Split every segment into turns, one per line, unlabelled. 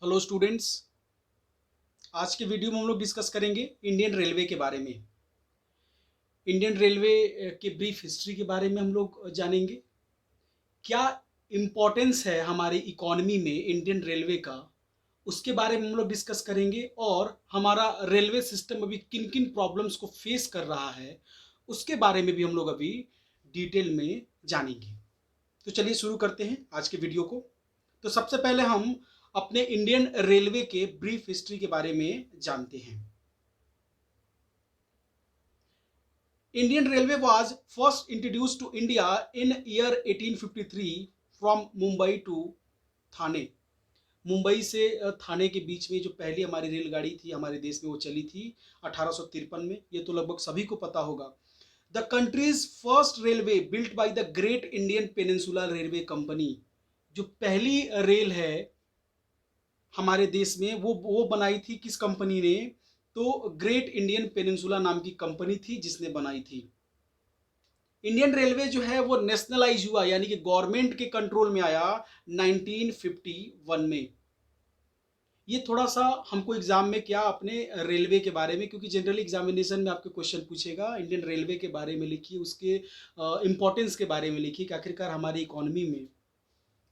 Hello students. आज के video में हम लोग डिस्कस करेंगे इंडियन रेलवे के बारे में। इंडियन रेलवे के ब्रीफ हिस्ट्री के बारे में हम लोग जानेंगे। क्या इम्पोर्टेंस है हमारी इकोनॉमी में इंडियन रेलवे का, उसके बारे में हम लोग डिस्कस करेंगे। और हमारा रेलवे सिस्टम अभी किन किन प्रॉब्लम्स को फेस कर रहा है उसके बारे में भी हम लोग अभी डिटेल में जानेंगे। तो चलिए शुरू करते हैं आज के वीडियो को। तो सबसे पहले हम अपने इंडियन रेलवे के ब्रीफ हिस्ट्री के बारे में जानते हैं। Indian railway was first introduced to India in year 1853 from Mumbai to Thane. Mumbai से थाने के बीच में जो पहली हमारी रेलगाड़ी थी हमारे देश में वो चली थी 1853 में। ये तो लगभग सभी को पता होगा। The countries first railway built by the great Indian peninsula railway company, जो पहली रेल है हमारे देश में वो बनाई थी किस कंपनी ने? तो ग्रेट इंडियन पेनिनसुला नाम की कंपनी थी जिसने बनाई थी। इंडियन रेलवे जो है वो नेशनलाइज हुआ, यानी कि गवर्नमेंट के कंट्रोल में आया 1951 में। ये थोड़ा सा हमको एग्जाम में क्या अपने रेलवे के बारे में, क्योंकि जनरल एग्जामिनेशन में आपके क्वेश्चन पूछेगा इंडियन रेलवे के बारे में लिखिए, उसके इंपॉर्टेंस के बारे में लिखिए कि आखिरकार हमारी इकोनॉमी में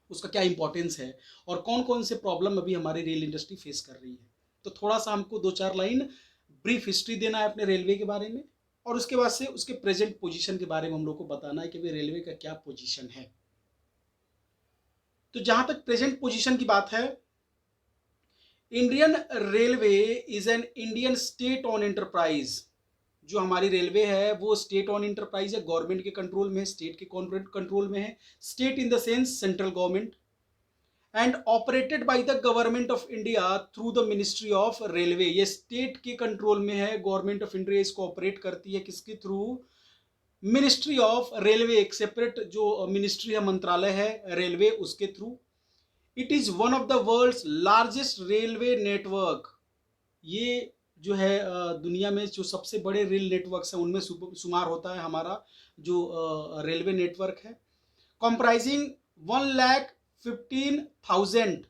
उसका क्या इंपॉर्टेंस है और कौन कौन से प्रॉब्लम अभी हमारी रेल इंडस्ट्री फेस कर रही है। तो थोड़ा सा हमको दो चार लाइन ब्रीफ हिस्ट्री देना है अपने रेलवे के बारे में, और उसके बाद से उसके प्रेजेंट पोजीशन के बारे में हम लोग को बताना है कि भाई रेलवे का क्या पोजीशन है। तो जहां तक प्रेजेंट पोजीशन की बात है, Indian railway is an Indian state on enterprise. जो हमारी रेलवे है वो स्टेट ऑन एंटरप्राइज है, गवर्नमेंट के कंट्रोल में है, स्टेट के कंट्रोल में है। State in the sense central government, and operated by the government of India through the ministry of railway. ये स्टेट के कंट्रोल में है, गवर्नमेंट ऑफ इंडिया इसको ऑपरेट करती है किसके थ्रू? मिनिस्ट्री ऑफ रेलवे, एक सेपरेट जो मिनिस्ट्री है, मंत्रालय है रेलवे, उसके through. It is one of the world's largest railway network. ये जो है दुनिया में जो सबसे बड़े रेल नेटवर्क्स हैं उनमें शुमार होता है हमारा जो रेलवे नेटवर्क है। कॉम्प्राइजिंग 1,15,000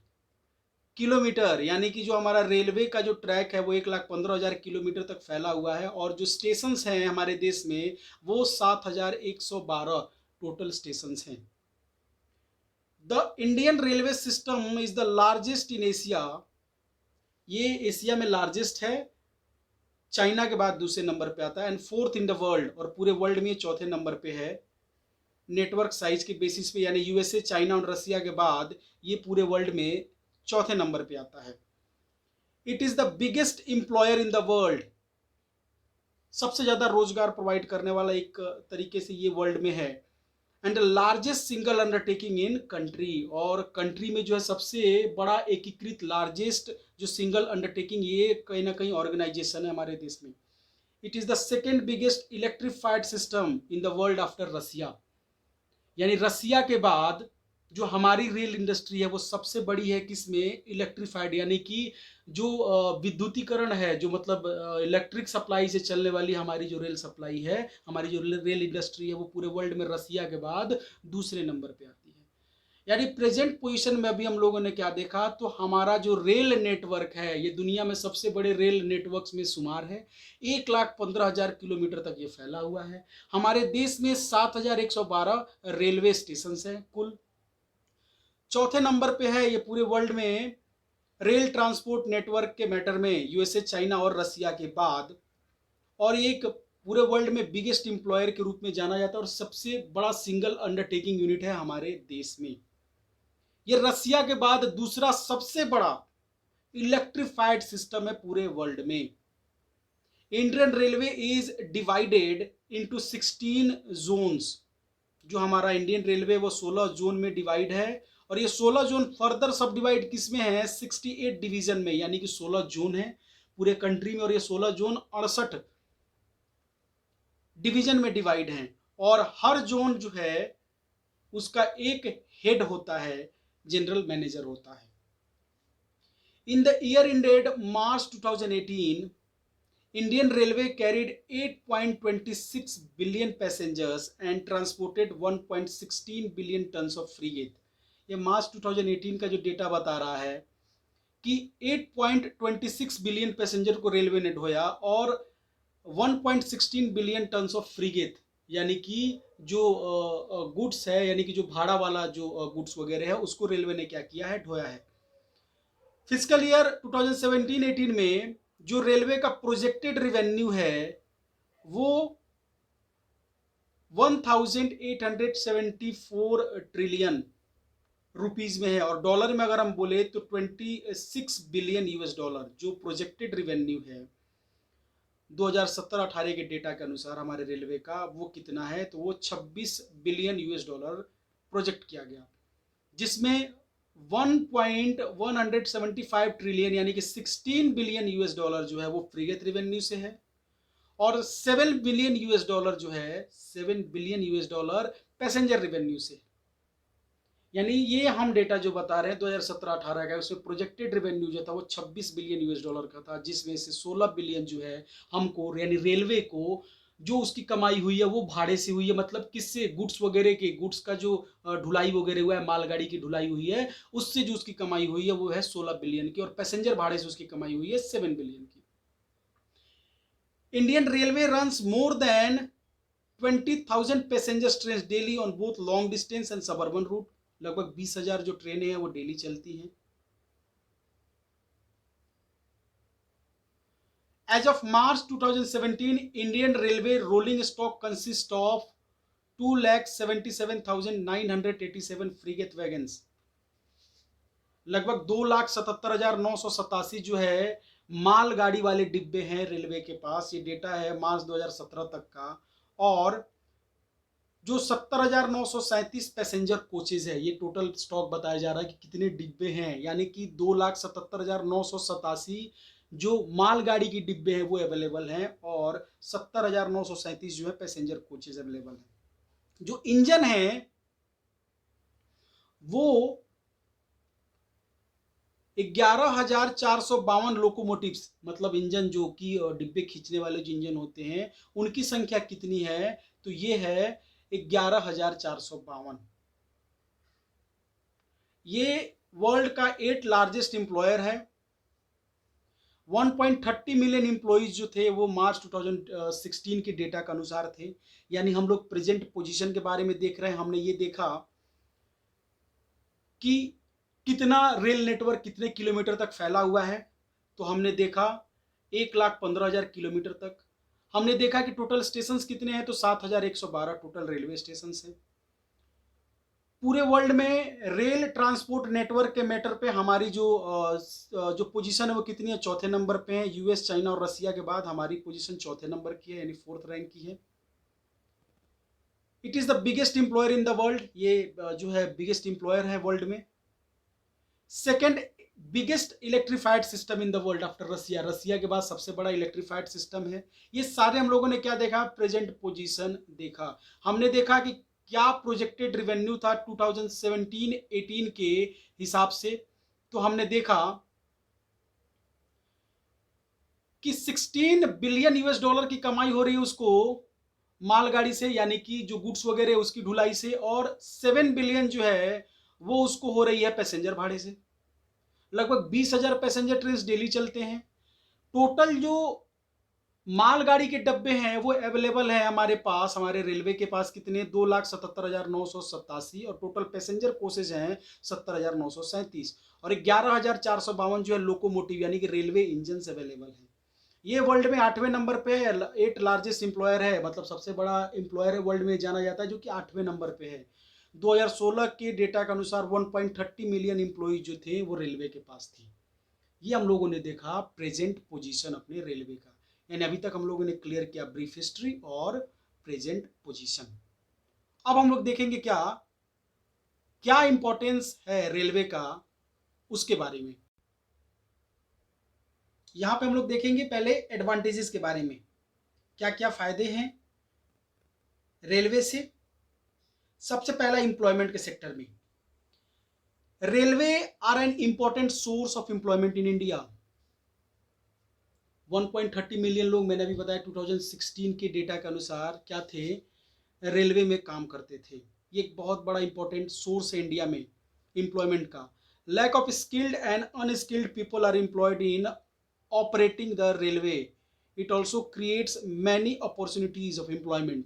किलोमीटर, यानी कि जो हमारा रेलवे का जो ट्रैक है वो 1,15,000 किलोमीटर तक फैला हुआ है। और जो स्टेशंस हैं हमारे देश में वो 7,112 टोटल स्टेशंस हैं। The Indian railway system is the largest in Asia. ये एशिया में लार्जेस्ट है, चाइना के बाद दूसरे नंबर पे आता है, and fourth in the world, और पूरे वर्ल्ड में चौथे नंबर पे है नेटवर्क साइज के बेसिस पे। यानी यूएसए, चाइना और रसिया के बाद ये पूरे वर्ल्ड में चौथे नंबर पे आता है। It is the biggest employer in the world. सबसे ज्यादा रोजगार प्रोवाइड करने वाला एक तरीके से ये वर्ल्ड में है। And the largest single undertaking in country, और कंट्री में जो है सबसे बड़ा एकीकृत लार्जेस्ट जो सिंगल अंडरटेकिंग, ये कहीं ना कहीं ऑर्गेनाइजेशन है हमारे देश में। It is the second biggest electrified system in the world after Russia. यानी रसिया के बाद जो हमारी रेल इंडस्ट्री है वो सबसे बड़ी है किसमें? इलेक्ट्रिफाइड, यानी कि जो विद्युतीकरण है, जो मतलब इलेक्ट्रिक सप्लाई से चलने वाली हमारी जो रेल सप्लाई है, हमारी जो रेल इंडस्ट्री है वो पूरे वर्ल्ड में रसिया के बाद दूसरे नंबर पे आती है। यानी प्रेजेंट पोजीशन में अभी हम लोगों ने क्या देखा, तो हमारा जो रेल नेटवर्क है ये दुनिया में सबसे बड़े रेल नेटवर्क्स में शुमार है। 1,15,000 किलोमीटर तक ये फैला हुआ है। हमारे देश में 7,112 रेलवे स्टेशन हैं कुल। चौथे नंबर पे है ये पूरे वर्ल्ड में रेल ट्रांसपोर्ट नेटवर्क के मैटर में, यूएसए, चाइना और रसिया के बाद। और एक पूरे वर्ल्ड में बिगेस्ट एम्प्लॉयर के रूप में जाना जाता है और सबसे बड़ा सिंगल अंडरटेकिंग यूनिट है हमारे देश में। ये रसिया के बाद दूसरा सबसे बड़ा इलेक्ट्रिफाइड सिस्टम है पूरे वर्ल्ड में। Indian railway is divided into 16 zones. जो हमारा इंडियन रेलवे वो 16 जोन में डिवाइड है, और ये 16 जोन फर्दर सब डिवाइड किस में है? 68 डिवीजन में, यानी कि 16 जोन है पूरे कंट्री में, और ये 16 जोन 68 डिवीजन में डिवाइड हैं। और हर जोन जो है उसका एक हेड होता है, जनरल मैनेजर होता है। In the year ended March 2018, Indian Railway carried 8.26 billion passengers and transported 1.16 billion tons of freight। ये मार्च 2018 का जो डेटा बता रहा है कि 8.26 बिलियन पैसेंजर को रेलवे ने ढोया और 1.16 बिलियन टन्स ऑफ फ्रीगेट, यानी कि जो गुड्स है, यानी कि जो भाड़ा वाला जो गुड्स वगैरह है उसको रेलवे ने क्या किया है, ढोया है। फिजिकल ईयर 2017-18 में जो रेलवे का प्रोजेक्टेड रेवेन्यू है वो 1874 ट्रिलियन रुपीज में है, और डॉलर में अगर हम बोले तो 26 बिलियन यूएस डॉलर जो प्रोजेक्टेड रिवेन्यू है 2017-18 के डेटा के अनुसार हमारे रेलवे का वो कितना है, तो वो 26 बिलियन यूएस डॉलर प्रोजेक्ट किया गया, जिसमें 1.175 ट्रिलियन यानी कि 16 बिलियन यूएस डॉलर जो है वो फ्रीगेट रेवेन्यू से है, और 7 बिलियन यूएस डॉलर जो है 7 billion US dollar passenger revenue से। यानी ये हम डेटा जो बता रहे हैं 2017-18 का, उसमें प्रोजेक्टेड रेवेन्यू जो था वो 26 बिलियन यूएस डॉलर का था, जिसमें से 16 बिलियन जो है हमको यानी रेलवे को जो उसकी कमाई हुई है वो भाड़े से हुई है, मतलब किससे, गुड्स वगैरह के, गुड्स का जो ढुलाई वगैरह हुआ है, मालगाड़ी की ढुलाई हुई है, उससे जो उसकी कमाई हुई है वो है 16 बिलियन की, और पैसेंजर भाड़े से उसकी कमाई हुई है 7 बिलियन की। Indian railway runs more than 20,000 passenger train daily on both long distance and suburban route. लगभग 20,000 जो ट्रेनें हैं वो डेली चलती हैं। As of March 2017 Indian railway rolling stock consist of 2,77,987 freight wagons. लगभग 2,77,987 जो है मालगाड़ी वाले डिब्बे हैं रेलवे के पास। ये डेटा है मार्च 2017 तक का। और जो 70,937 पैसेंजर कोचेज है, ये टोटल स्टॉक बताया जा रहा है कि कितने डिब्बे हैं, यानी कि 2,77,987 जो मालगाड़ी की डिब्बे हैं वो अवेलेबल हैं, और 70,937 जो है पैसेंजर कोचेज अवेलेबल हैं। जो इंजन है वो 11,452 लोकोमोटिव्स, मतलब इंजन जो कि डिब्बे खींचने वाले जो इंजन होते हैं उनकी संख्या कितनी है, तो ये है 11,452। ये वर्ल्ड का 8 लार्जेस्ट एम्प्लॉयर है। 1.30 मिलियन एम्प्लॉइज जो थे वो मार्च 2016 के डेटा के अनुसार थे। यानी हम लोग प्रेजेंट पोजीशन के बारे में देख रहे हैं। हमने ये देखा कि कितना रेल नेटवर्क कितने किलोमीटर तक फैला हुआ है, तो हमने देखा 1,15,000 किलोमीटर तक। हमने देखा कि टोटल स्टेशंस कितने हैं, तो 7,112 टोटल रेलवे स्टेशन हैं। पूरे वर्ल्ड में रेल ट्रांसपोर्ट नेटवर्क के मैटर पे हमारी जो पोजीशन है वो कितनी है, चौथे नंबर पे है। यूएस, चाइना और रसिया के बाद हमारी पोजीशन चौथे नंबर की है, यानी 4th रैंक की है। It is the biggest employer in the world. ये जो है बिगेस्ट एम्प्लॉयर है वर्ल्ड में। Second biggest electrified system in the world after Russia. Russia के बाद सबसे बड़ा इलेक्ट्रीफाइड सिस्टम है। ये सारे हम लोगों ने क्या देखा, प्रेजेंट पोजीशन देखा। हमने देखा कि क्या प्रोजेक्टेड रिवेन्यू था 2017-18 के हिसाब से, तो हमने देखा कि 16 बिलियन यूएस डॉलर की कमाई हो रही है उसको मालगाड़ी से, यानी कि जो गुड्स वगैरह उसकी ढुलाई से, और 7 बिलियन जो है वो उसको हो रही है पैसेंजर भाड़े से। लगभग 20,000 पैसेंजर ट्रेन डेली चलते हैं। टोटल जो मालगाड़ी के डब्बे हैं वो अवेलेबल है हमारे पास, हमारे रेलवे के पास कितने, 2,77,987, और टोटल पैसेंजर कोचेज हैं 70,937, और 11,452 जो है लोकोमोटिव यानी कि रेलवे इंजन अवेलेबल है। ये वर्ल्ड में 8वें नंबर पे है। 8 लार्जेस्ट एम्प्लॉयर है, मतलब सबसे बड़ा एम्प्लॉयर है वर्ल्ड में जाना जाता है, जो कि 8वें नंबर पे है। 2016 के डेटा के अनुसार 1.30 मिलियन एम्प्लॉय जो थे वो रेलवे के पास थी। ये हम लोगों ने देखा प्रेजेंट पोजीशन अपने रेलवे का। यानी अभी तक हम लोगों ने क्लियर किया ब्रीफ हिस्ट्री और प्रेजेंट पोजीशन। अब हम लोग देखेंगे क्या क्या इंपॉर्टेंस है रेलवे का उसके बारे में। यहां पे हम लोग देखेंगे पहले एडवांटेजेस के बारे में, क्या क्या फायदे हैं रेलवे से। सबसे पहला एम्प्लॉयमेंट के सेक्टर में, railway are an important source of employment in India. 1.30 million लोग, मैंने अभी बताया 2016 के डेटा के अनुसार क्या थे, रेलवे में काम करते थे। ये एक बहुत बड़ा इंपॉर्टेंट सोर्स है इंडिया में एम्प्लॉयमेंट का। lack of skilled and unskilled people are employed in operating the railway. It also creates many opportunities of employment.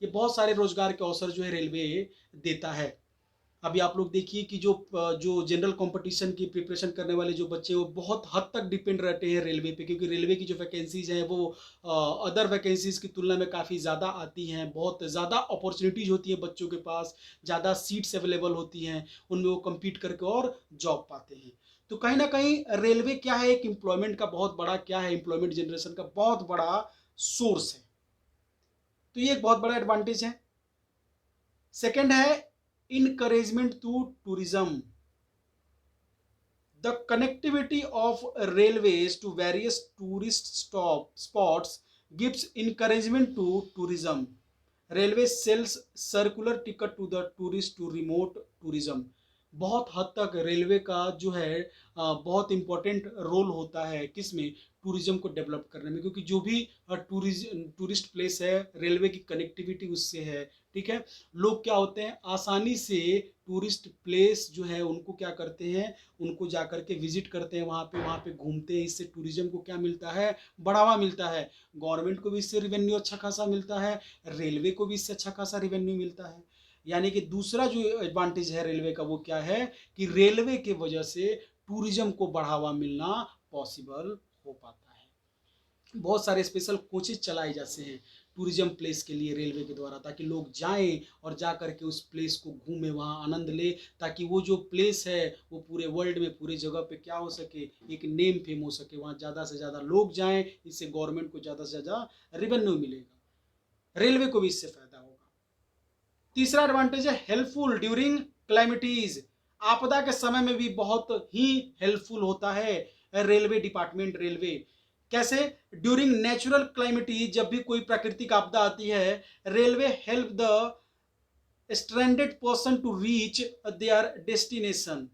ये बहुत सारे रोजगार के अवसर जो है रेलवे देता है। अभी आप लोग देखिए कि जो जनरल कंपटीशन की प्रिपरेशन करने वाले जो बच्चे वो बहुत हद तक डिपेंड रहते हैं रेलवे पे, क्योंकि रेलवे की जो वैकेंसीज हैं वो अदर वैकेंसीज की तुलना में काफ़ी ज़्यादा आती हैं, बहुत ज़्यादा अपॉर्चुनिटीज होती हैं बच्चों के पास, ज़्यादा सीट्स अवेलेबल होती हैं, उनमें वो कम्पीट करके और जॉब पाते हैं। तो कहीं ना कहीं रेलवे क्या है, एक एम्प्लॉयमेंट का बहुत बड़ा क्या है, एम्प्लॉयमेंट जनरेशन का बहुत बड़ा सोर्स है। तो ये एक बहुत बड़ा एडवांटेज है। सेकेंड है encouragement to tourism. The connectivity of railways to various tourist spots gives encouragement to tourism. Railway sells circular ticket to the tourist to remote tourism. बहुत हद तक रेलवे का जो है बहुत इम्पोर्टेंट रोल होता है किसमें, टूरिज्म को डेवलप करने में, क्योंकि जो भी टूरिस्ट प्लेस है रेलवे की कनेक्टिविटी उससे है। ठीक है, लोग क्या होते हैं आसानी से टूरिस्ट प्लेस जो है उनको क्या करते हैं, उनको जा करके विजिट करते हैं, वहाँ पे घूमते हैं। इससे टूरिज्म को क्या मिलता है, बढ़ावा मिलता है। गवर्नमेंट को भी इससे रिवेन्यू अच्छा खासा मिलता है, रेलवे को भी इससे अच्छा खासा रिवेन्यू मिलता है। यानी कि दूसरा जो एडवांटेज है रेलवे का वो क्या है कि रेलवे के वजह से टूरिज्म को बढ़ावा मिलना पॉसिबल हो पाता है। बहुत सारे स्पेशल कोचेज चलाए जाते हैं टूरिज्म प्लेस के लिए रेलवे के द्वारा, ताकि लोग जाएं और जा करके उस प्लेस को घूमें, वहाँ आनंद ले, ताकि वो जो प्लेस है वो पूरे वर्ल्ड में पूरे जगह पे क्या हो सके, एक नेम फेम हो सके, वहाँ ज़्यादा से ज़्यादा लोग जाएं। इससे गवर्नमेंट को ज़्यादा से ज़्यादा रेवेन्यू मिलेगा, रेलवे को भी इससे फायदा होगा। तीसरा एडवांटेज है हेल्पफुल ड्यूरिंग क्लाइमेटीज। आपदा के समय में भी बहुत ही हेल्पफुल होता है रेलवे डिपार्टमेंट। रेलवे कैसे, ड्यूरिंग नेचुरल क्लाइमेटीज, जब भी कोई प्राकृतिक आपदा आती है, railway help the stranded person to reach their destination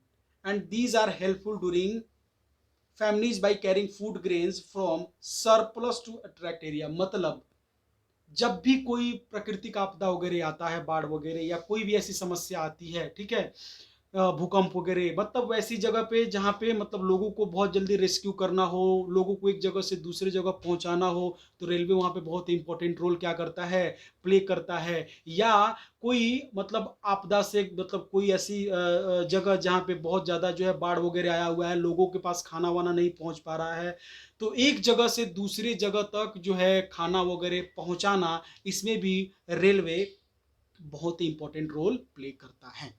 and these are helpful during families by carrying food grains from surplus to attract area. मतलब जब भी कोई प्राकृतिक आपदा वगैरह आता है, बाढ़ वगैरह या कोई भी ऐसी समस्या आती है, ठीक है, भूकंप वगैरह, मतलब वैसी जगह पे जहाँ पे मतलब लोगों को बहुत जल्दी रेस्क्यू करना हो, लोगों को एक जगह से दूसरे जगह पहुँचाना हो, तो रेलवे वहाँ पे बहुत इंपॉर्टेंट रोल क्या करता है, प्ले करता है। या कोई मतलब आपदा से मतलब कोई ऐसी जगह जहाँ पे बहुत ज़्यादा जो है बाढ़ वगैरह आया हुआ है, लोगों के पास खाना वाना नहीं पहुँच पा रहा है, तो एक जगह से दूसरी जगह तक जो है खाना वगैरह पहुँचाना, इसमें भी रेलवे बहुत ही इंपॉर्टेंट रोल प्ले करता है।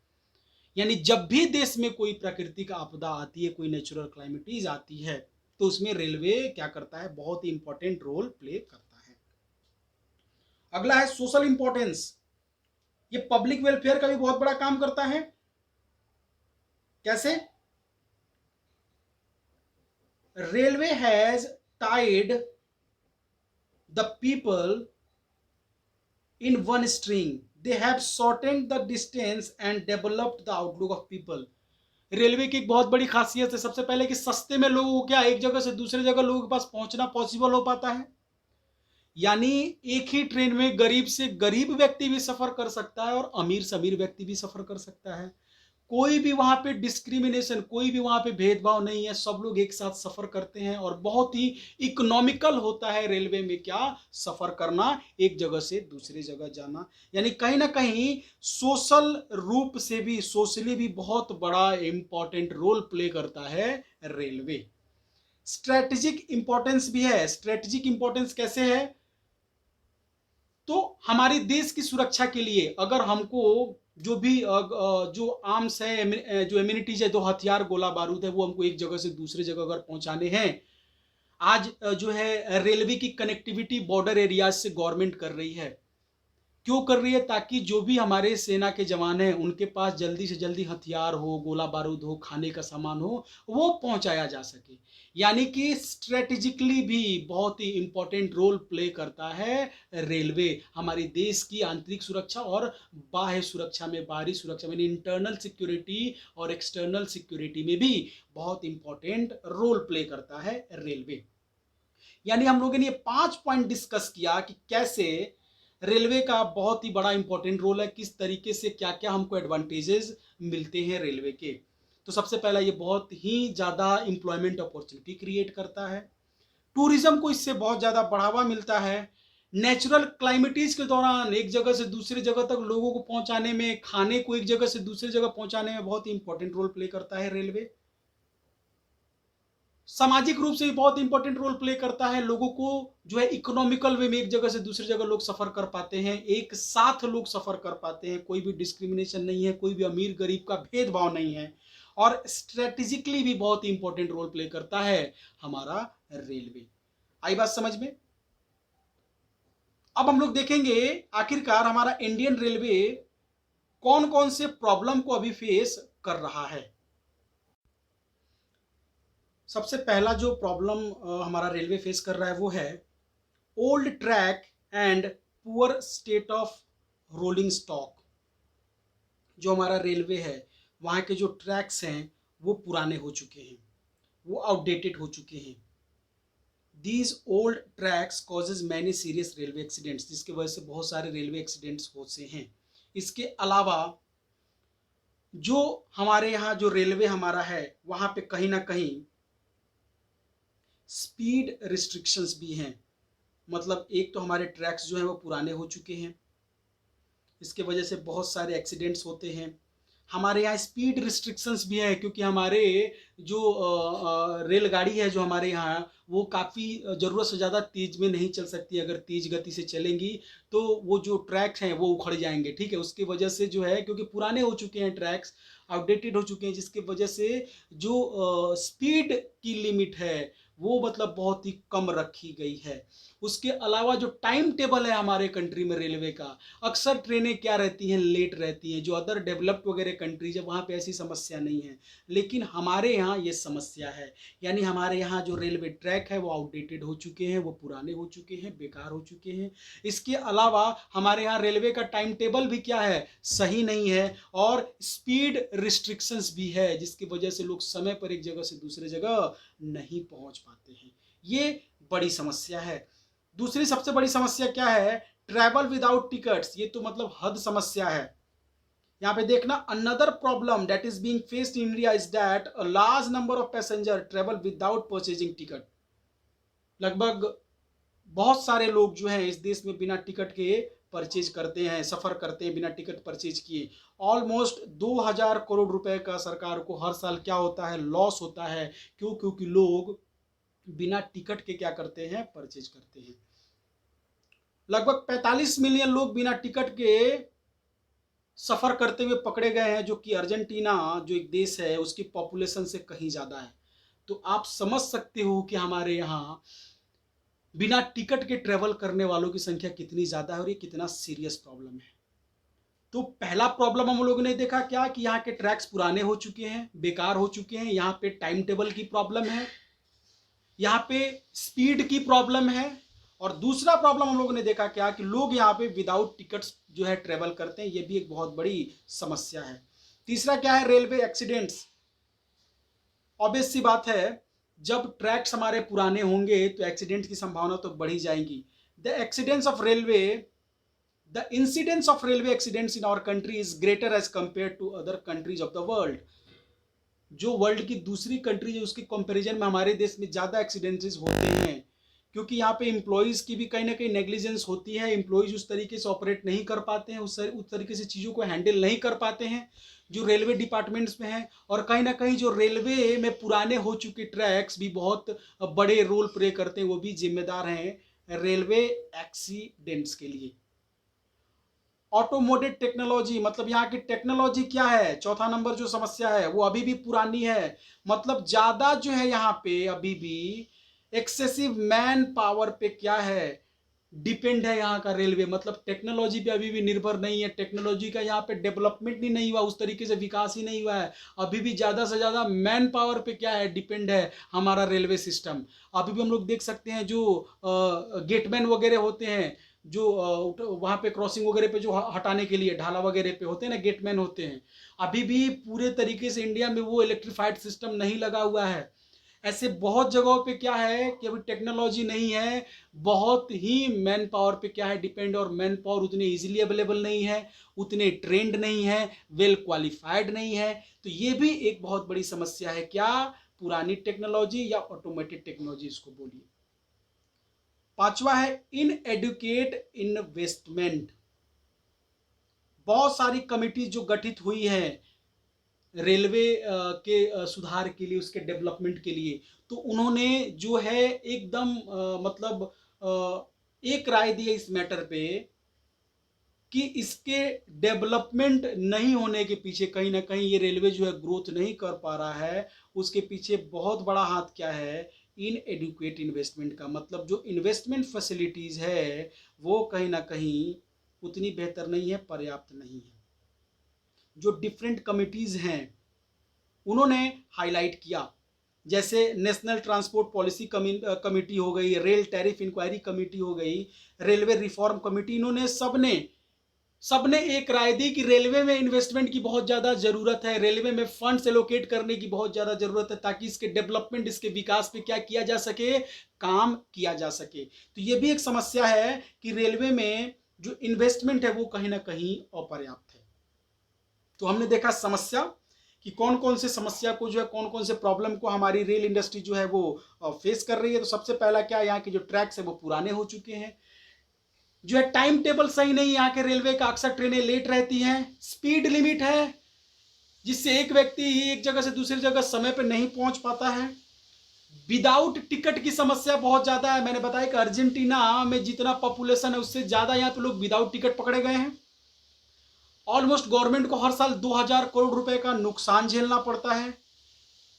यानी जब भी देश में कोई प्राकृतिक आपदा आती है, कोई नेचुरल क्लाइमेटीज आती है, तो उसमें रेलवे क्या करता है, बहुत ही इंपॉर्टेंट रोल प्ले करता है। अगला है सोशल इंपॉर्टेंस। ये पब्लिक वेलफेयर का भी बहुत बड़ा काम करता है। कैसे, railway has tied the people in one string. They have shortened the distance and developed the outlook of people. Railway की एक बहुत बड़ी खासियत है सबसे पहले कि सस्ते में लोगों को क्या एक जगह से दूसरे जगह लोगों के पास पहुंचना पॉसिबल हो पाता है। यानी एक ही ट्रेन में गरीब से गरीब व्यक्ति भी सफर कर सकता है और अमीर से अमीर व्यक्ति भी सफर कर सकता है। कोई भी वहां पे डिस्क्रिमिनेशन, कोई भी वहां पे भेदभाव नहीं है, सब लोग एक साथ सफर करते हैं और बहुत ही इकोनॉमिकल होता है रेलवे में क्या सफर करना, एक जगह से दूसरी जगह जाना। यानी कहीं ना कहीं सोशल रूप से भी, सोशली भी बहुत बड़ा इंपॉर्टेंट रोल प्ले करता है रेलवे। स्ट्रेटेजिक इंपॉर्टेंस भी है। स्ट्रेटेजिक इंपॉर्टेंस कैसे है, तो हमारे देश की सुरक्षा के लिए अगर हमको जो भी जो आर्म्स है, जो एम्यूनिटीज है, जो हथियार गोला बारूद है, वो हमको एक जगह से दूसरे जगह अगर पहुंचाने हैं, आज जो है रेलवे की कनेक्टिविटी बॉर्डर एरियाज से गवर्नमेंट कर रही है। क्यों कर रही है, ताकि जो भी हमारे सेना के जवान हैं उनके पास जल्दी से जल्दी हथियार हो, गोला बारूद हो, खाने का सामान हो, वो पहुंचाया जा सके। यानी कि स्ट्रेटेजिकली भी बहुत ही इंपॉर्टेंट रोल प्ले करता है रेलवे हमारे देश की आंतरिक सुरक्षा और बाह्य सुरक्षा में, बाहरी सुरक्षा में, इंटरनल सिक्योरिटी और एक्सटर्नल सिक्योरिटी में भी बहुत इंपॉर्टेंट रोल प्ले करता है रेलवे। यानी हम लोगों ने ये 5 पॉइंट डिस्कस किया कि कैसे रेलवे का बहुत ही बड़ा इंपॉर्टेंट रोल है, किस तरीके से क्या क्या हमको एडवांटेजेस मिलते हैं रेलवे के। तो सबसे पहला ये बहुत ही ज़्यादा एम्प्लॉयमेंट अपॉर्चुनिटी क्रिएट करता है, टूरिज्म को इससे बहुत ज़्यादा बढ़ावा मिलता है, नेचुरल क्लाइमेटीज के दौरान एक जगह से दूसरी जगह तक लोगों को पहुंचाने में, खाने को एक जगह से दूसरी जगह पहुंचाने में बहुत ही इंपॉर्टेंट रोल प्ले करता है रेलवे। सामाजिक रूप से भी बहुत इंपॉर्टेंट रोल प्ले करता है, लोगों को जो है इकोनॉमिकल वे में एक जगह से दूसरी जगह लोग सफर कर पाते हैं, एक साथ लोग सफर कर पाते हैं, कोई भी डिस्क्रिमिनेशन नहीं है, कोई भी अमीर गरीब का भेदभाव नहीं है, और स्ट्रेटेजिकली भी बहुत इंपॉर्टेंट रोल प्ले करता है हमारा रेलवे। आई बात समझ में? अब हम लोग देखेंगे आखिरकार हमारा इंडियन रेलवे कौन कौन से प्रॉब्लम को अभी फेस कर रहा है। सबसे पहला जो प्रॉब्लम हमारा रेलवे फेस कर रहा है वो है old track and poor state of rolling stock. जो हमारा रेलवे है वहाँ के जो ट्रैक्स हैं वो पुराने हो चुके हैं, वो आउटडेटेड हो चुके हैं। These old tracks causes many serious railway accidents, जिसकी वजह से बहुत सारे रेलवे एक्सीडेंट्स होते हैं। इसके अलावा जो हमारे यहाँ जो रेलवे हमारा है वहाँ पे कहीं ना कहीं स्पीड रिस्ट्रिक्शंस भी हैं। मतलब एक तो हमारे ट्रैक्स जो हैं वो पुराने हो चुके हैं, इसके वजह से बहुत सारे एक्सीडेंट्स होते हैं। हमारे यहाँ स्पीड रिस्ट्रिक्शंस भी हैं, क्योंकि हमारे जो रेलगाड़ी है जो हमारे यहाँ वो काफ़ी ज़रूरत से ज़्यादा तेज़ में नहीं चल सकती। अगर तेज़ गति से चलेंगी तो वो जो ट्रैक्स हैं वो उखड़ जाएंगे, ठीक है। उसकी वजह से जो है, क्योंकि पुराने हो चुके हैं ट्रैक्स, आउटडेटेड हो चुके हैं, जिसकी वजह से जो स्पीड की लिमिट है वो मतलब बहुत ही कम रखी गई है। उसके अलावा जो टाइम टेबल है हमारे कंट्री में रेलवे का, अक्सर ट्रेनें क्या रहती हैं, लेट रहती हैं। जो अदर डेवलप्ड वगैरह कंट्रीज है वहाँ पे ऐसी समस्या नहीं है, लेकिन हमारे यहाँ ये समस्या है। यानी हमारे यहाँ जो रेलवे ट्रैक है वो आउटडेटेड हो चुके हैं, वो पुराने हो चुके हैं, बेकार हो चुके हैं। इसके अलावा हमारे यहाँ रेलवे का टाइम टेबल भी क्या है, सही नहीं है, और स्पीड रिस्ट्रिक्शंस भी है, जिसकी वजह से लोग समय पर एक जगह से दूसरे जगह नहीं पहुँच पाते हैं। ये बड़ी समस्या है। दूसरी सबसे बड़ी समस्या क्या है, ट्रैवल विदाउट टिकट्स। ये तो मतलब हद समस्या है। यहाँ पे देखना, another problem that is being faced in India is that a large number of passenger travel without purchasing ticket. लगभग बहुत सारे लोग जो हैं इस देश में बिना टिकट के परचेज करते हैं, सफर करते हैं बिना टिकट परचेज किए। ऑलमोस्ट 2000 करोड़ रुपए का सरकार को हर साल क्या होता है, लॉस होता है। क्यों? क्योंकि लोग बिना टिकट के क्या करते हैं, परचेज करते हैं। लगभग 45 मिलियन लोग बिना टिकट के सफर करते हुए पकड़े गए हैं, जो कि अर्जेंटीना जो एक देश है उसकी पॉपुलेशन से कहीं ज्यादा है। तो आप समझ सकते हो कि हमारे यहाँ बिना टिकट के ट्रेवल करने वालों की संख्या कितनी ज्यादा है और ये कितना सीरियस प्रॉब्लम है। तो पहला प्रॉब्लम हम लोगों ने देखा क्या, कि यहाँ के ट्रैक्स पुराने हो चुके हैं, बेकार हो चुके हैं। यहाँ पे टाइम टेबल की प्रॉब्लम है, यहाँ पे स्पीड की प्रॉब्लम है। और दूसरा प्रॉब्लम हम लोगों ने देखा क्या, कि लोग यहाँ पे विदाउट टिकट्स जो है ट्रेवल करते हैं। ये भी एक बहुत बड़ी समस्या है। तीसरा क्या है, रेलवे एक्सीडेंट्स। ऑब्वियस सी बात है, जब ट्रैक्स हमारे पुराने होंगे तो एक्सीडेंट की संभावना तो बढ़ी जाएगी। The accidents of railway The incidence of railway accidents in our country is greater as compared to other countries of the world. जो वर्ल्ड की दूसरी कंट्री है उसके कंपैरिजन में हमारे देश में ज़्यादा एक्सीडेंट्स होते हैं, क्योंकि यहाँ पे एम्प्लॉयज़ की भी कहीं ना कहीं नेग्लिजेंस होती है। एम्प्लॉयज़ उस तरीके से ऑपरेट नहीं कर पाते हैं, उस तरीके से चीज़ों को हैंडल नहीं कर पाते हैं जो रेलवे डिपार्टमेंट्स में हैं। और कहीं ना कहीं जो रेलवे में पुराने हो चुके ट्रैक्स भी बहुत बड़े रोल प्ले करते हैं, वो भी जिम्मेदार हैं रेलवे एक्सीडेंट्स के लिए। ऑटोमोटिव टेक्नोलॉजी, मतलब यहाँ की टेक्नोलॉजी क्या है, चौथा नंबर जो समस्या है वो अभी भी पुरानी है। मतलब ज़्यादा जो है यहाँ पे अभी भी एक्सेसिव मैन पावर पे क्या है, डिपेंड है यहाँ का रेलवे। मतलब टेक्नोलॉजी पे अभी भी निर्भर नहीं है। टेक्नोलॉजी का यहाँ पे डेवलपमेंट ही नहीं हुआ, उस तरीके से विकास ही नहीं हुआ है। अभी भी ज़्यादा से ज़्यादा मैन पावर पे क्या है, डिपेंड है हमारा रेलवे सिस्टम। अभी भी हम लोग देख सकते हैं जो गेटमैन वगैरह होते हैं, जो वहाँ पे क्रॉसिंग वगैरह पे जो हटाने के लिए ढाला वगैरह पे होते हैं ना, गेटमैन होते हैं, अभी भी पूरे तरीके से इंडिया में वो इलेक्ट्रिफाइड सिस्टम नहीं लगा हुआ है। ऐसे बहुत जगहों पे क्या है कि अभी टेक्नोलॉजी नहीं है, बहुत ही मैन पावर पे क्या है डिपेंड, और मैन पावर उतने इजीली अवेलेबल नहीं है, उतने ट्रेंड नहीं है, वेल क्वालिफाइड नहीं है। तो ये भी एक बहुत बड़ी समस्या है। क्या? पुरानी टेक्नोलॉजी या ऑटोमेटेड टेक्नोलॉजी, इसको बोलिए। पांचवा है इनएडुकेट इन्वेस्टमेंट। बहुत सारी कमिटी जो गठित हुई है रेलवे के सुधार के लिए, उसके डेवलपमेंट के लिए, तो उन्होंने जो है एकदम मतलब एक राय दी है इस मैटर पे कि इसके डेवलपमेंट नहीं होने के पीछे कहीं ना कहीं ये रेलवे जो है ग्रोथ नहीं कर पा रहा है। उसके पीछे बहुत बड़ा हाथ क्या है? इन एडुकेट इन्वेस्टमेंट का। मतलब जो इन्वेस्टमेंट फैसिलिटीज है वो कहीं ना कहीं उतनी बेहतर नहीं है, पर्याप्त नहीं है। जो डिफरेंट कमिटीज हैं उन्होंने हाईलाइट किया, जैसे नेशनल ट्रांसपोर्ट पॉलिसी कमेटी हो गई, रेल टैरिफ इंक्वायरी कमेटी हो गई, रेलवे रिफॉर्म कमेटी, इन्होंने सबने सबने एक राय दी कि रेलवे में इन्वेस्टमेंट की बहुत ज़्यादा ज़रूरत है, रेलवे में फंड्स एलोकेट करने की बहुत ज़्यादा ज़रूरत है, ताकि इसके डेवलपमेंट, इसके विकास पे क्या किया जा सके? काम किया जा सके। तो ये भी एक समस्या है कि रेलवे में जो इन्वेस्टमेंट है वो कहीं ना कहीं अपर्याप्त है। तो हमने देखा समस्या कि कौन कौन से समस्या को जो है, कौन कौन से प्रॉब्लम को हमारी रेल इंडस्ट्री जो है वो फेस कर रही है। तो सबसे पहला क्या, यहाँ के जो ट्रैक्स है वो पुराने हो चुके हैं, जो है टाइम टेबल सही नहीं, यहाँ के रेलवे का अक्सर ट्रेनें लेट रहती हैं, स्पीड लिमिट है जिससे एक व्यक्ति ही एक जगह से दूसरी जगह समय पर नहीं पहुंच पाता है, विदाउट टिकट की समस्या बहुत ज्यादा है। मैंने बताया कि अर्जेंटीना में जितना पॉपुलेशन है उससे ज्यादा यहाँ पे लोग विदाउट टिकट पकड़े गए हैं। ऑलमोस्ट गवर्नमेंट को हर साल 2000 करोड़ रुपए का नुकसान झेलना पड़ता है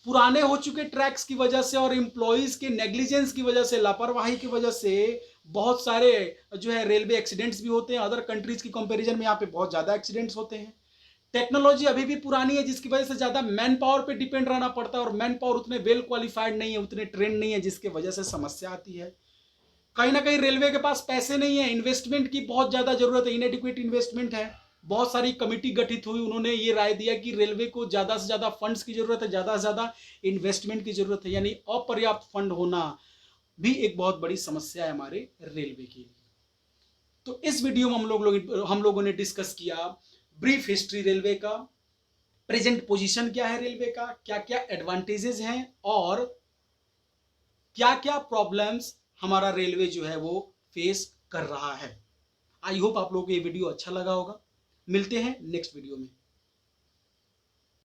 पुराने हो चुके ट्रैक्स की वजह से, और एम्प्लॉइज के नेग्लिजेंस की वजह से, लापरवाही की वजह से बहुत सारे जो है रेलवे एक्सीडेंट्स भी होते हैं। अदर कंट्रीज की कंपैरिजन में यहाँ पे बहुत ज्यादा एक्सीडेंट्स होते हैं। टेक्नोलॉजी अभी भी पुरानी है जिसकी वजह से ज्यादा मैन पावर पे डिपेंड रहना पड़ता है, और मैन पावर उतने वेल क्वालिफाइड नहीं है, उतने ट्रेंड नहीं है, जिसकी वजह से समस्या आती है। कहीं ना कहीं रेलवे के पास पैसे नहीं है, इन्वेस्टमेंट की बहुत ज्यादा जरूरत है, इनएडिक्वेट इन्वेस्टमेंट है। बहुत सारी कमिटी गठित हुई, उन्होंने ये राय दिया कि रेलवे को ज्यादा से ज्यादा फंड्स की जरूरत है, ज्यादा से ज्यादा इन्वेस्टमेंट की जरूरत है, यानी अपर्याप्त फंड होना भी एक बहुत बड़ी समस्या है हमारे रेलवे के लिए। तो इस वीडियो में हम लोगों ने डिस्कस किया ब्रीफ हिस्ट्री रेलवे का, प्रेजेंट पोजीशन क्या है रेलवे का, क्या क्या एडवांटेजेस हैं, और क्या क्या प्रॉब्लम्स हमारा रेलवे जो है वो फेस कर रहा है। आई होप आप लोगों को ये वीडियो अच्छा लगा होगा। मिलते हैं नेक्स्ट वीडियो में।